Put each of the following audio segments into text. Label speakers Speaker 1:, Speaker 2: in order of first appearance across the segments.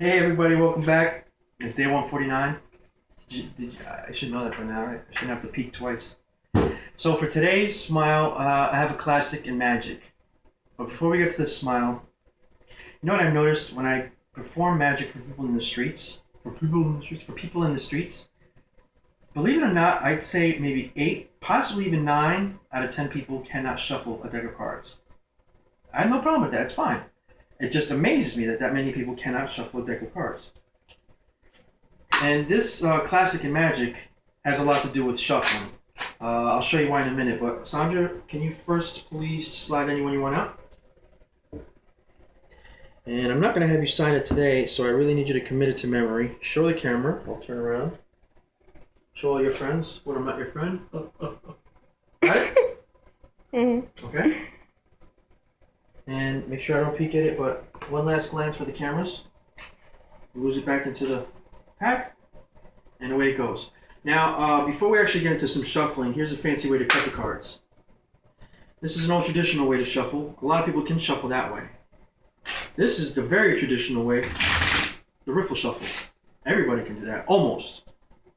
Speaker 1: Hey everybody, welcome back. It's day 149. I should know that by now, right? I shouldn't have to peek twice. So for today's smile, I have a classic in magic. But before we get to the smile, you know what I've noticed when I perform magic for people in the streets? For people in the streets, believe it or not, I'd say maybe 8, possibly even 9 out of 10 people cannot shuffle a deck of cards. I have no problem with that, it's fine. It just amazes me that many people cannot shuffle a deck of cards. And this classic in Magic has a lot to do with shuffling. I'll show you why in a minute, but Sandra, can you first please slide anyone you want out? And I'm not going to have you sign it today, so I really need you to commit it to memory. Show the camera. I'll turn around. Show all your friends when I'm not your friend. Right? Okay? And make sure I don't peek at it, but one last glance for the cameras. Lose it back into the pack, and away it goes. Now, before we actually get into some shuffling, here's a fancy way to cut the cards. This is an old traditional way to shuffle. A lot of people can shuffle that way. This is the very traditional way, the riffle shuffle. Everybody can do that, almost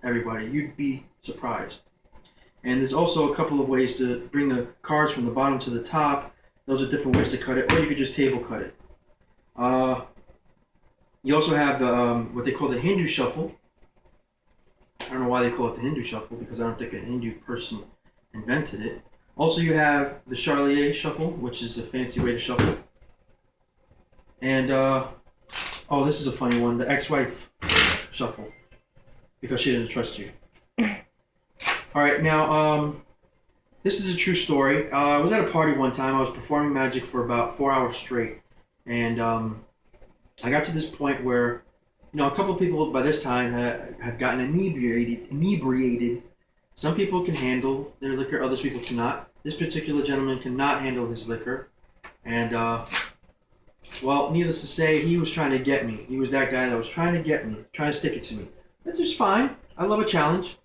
Speaker 1: everybody. You'd be surprised. And there's also a couple of ways to bring the cards from the bottom to the top. Those are different ways to cut it, or you could just table cut it. You also have the what they call the Hindu shuffle. I don't know why they call it the Hindu shuffle, because I don't think a Hindu person invented it. Also, you have the Charlier shuffle, which is the fancy way to shuffle. And, oh, this is a funny one, the ex-wife shuffle, because she didn't trust you. All right, now, this is a true story. I was at a party one time. I was performing magic for about 4 hours straight. And I got to this point where, you know, a couple of people by this time have gotten inebriated. Some people can handle their liquor, other people cannot. This particular gentleman cannot handle his liquor. And, well, needless to say, he was trying to get me. He was that guy that was trying to get me, trying to stick it to me. That's just fine. I love a challenge.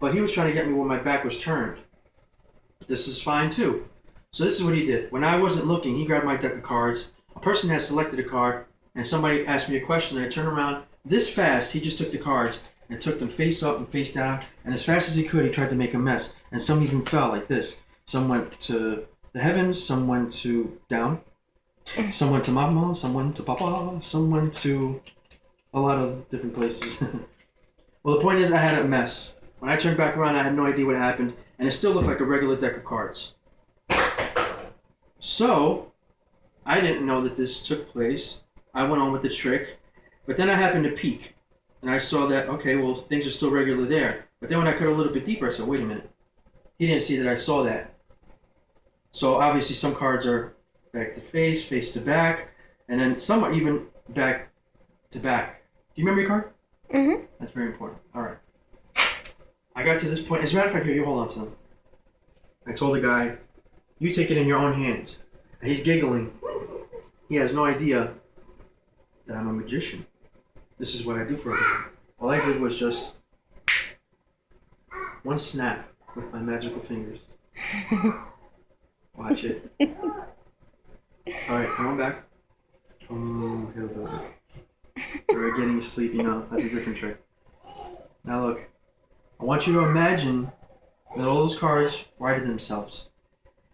Speaker 1: But he was trying to get me when my back was turned. This is fine too. So this is what he did. When I wasn't looking, he grabbed my deck of cards. A person had selected a card, and somebody asked me a question, and I turned around. This fast, he just took the cards and took them face up and face down, and as fast as he could, he tried to make a mess. And some even fell like this. Some went to the heavens, some went to down, some went to mama, some went to papa, some went to a lot of different places. Well, the point is, I had a mess. When I turned back around, I had no idea what happened, and it still looked like a regular deck of cards. So, I didn't know that this took place. I went on with the trick, but then I happened to peek, and I saw that, okay, well, things are still regular there. But then when I cut a little bit deeper, I said, wait a minute. He didn't see that I saw that. So, obviously, some cards are back to face, face to back, and then some are even back to back. Do you remember your card? Mm-hmm. That's very important. All right. I got to this point. As a matter of fact, here, you hold on to them. I told the guy, you take it in your own hands. And he's giggling. He has no idea that I'm a magician. This is what I do for a living. All I did was just one snap with my magical fingers. Watch it. All right, come on back. We're getting sleepy now. That's a different trick. Now look. I want you to imagine that all those cards righted themselves.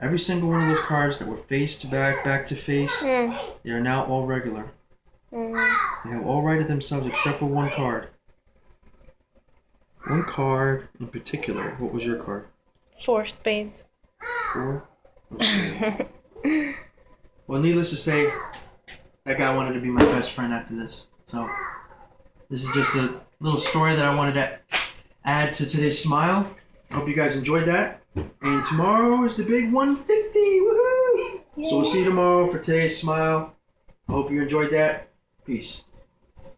Speaker 1: Every single one of those cards that were face to back, back to face, they are now all regular. They have all righted themselves except for one card. One card in particular. What was your card?
Speaker 2: 4 spades.
Speaker 1: 4? Okay. Well, needless to say, that guy wanted to be my best friend after this. So, this is just a little story that I wanted to add to today's smile. I hope you guys enjoyed that. And tomorrow is the big 150. Woohoo! So we'll see you tomorrow for today's smile. I hope you enjoyed that. Peace.